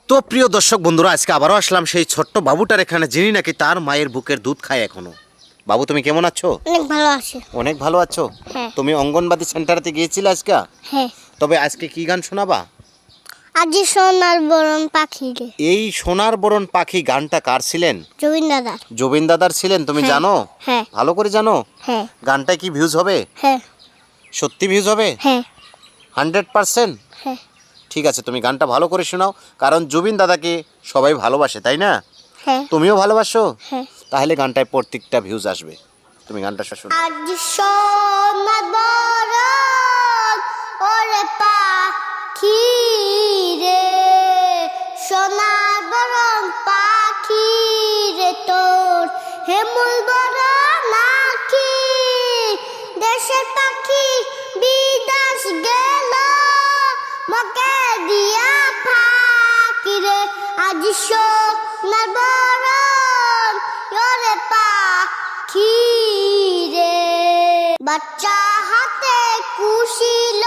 তো প্রিয় দর্শক বন্ধুরা, আজকে আবারও আসলাম সেই ছোট্ট বাবুটার এখানে, যিনি নাকি তার মায়ের বুকের দুধ খায় এখনো। বাবু, তুমি কেমন আছো? অনেক ভালো আছি। অনেক ভালো আছো? হ্যাঁ। তুমি অঙ্গনবাদী সেন্টারেতে গিয়েছিলে আজকে? হ্যাঁ। তবে আজকে কি গান শোনাবা? আজি সোনার বরণ পাখি রে। এই সোনার বরণ পাখি গানটা কার ছিলেন? জবিন দাদা। জবিন দাদার ছিলেন, তুমি হ্যাঁ। জানো? হ্যাঁ। ভালো করে জানো? হ্যাঁ। গানটায় কি ভিউজ হবে? হ্যাঁ। সত্যি ভিউজ হবে? হ্যাঁ। 100%? হ্যাঁ। ঠিক আছে, তুমি গানটা ভালো করে শোনাও, কারণ জুবিন দাদাকে সবাই ভালোবাসে, তাই না? হ্যাঁ। তুমিও ভালোবাসো? হ্যাঁ। তাহলে গানটায় প্রত্যেকটা ভিউজ আসবে। তুমি গানটা শোনো। আজি সোনার বরণ ওরে পাখি রে, সোনার বরণ পাখি রে, তোর হেমুল বরণ নাকি, দেশের পাখি বিদেশ গেল, মকে দিয়া ফাঁকি রে। আজি সোনার বরণ ওরে পাখি রে, বাচ্চা হাতে কুশিল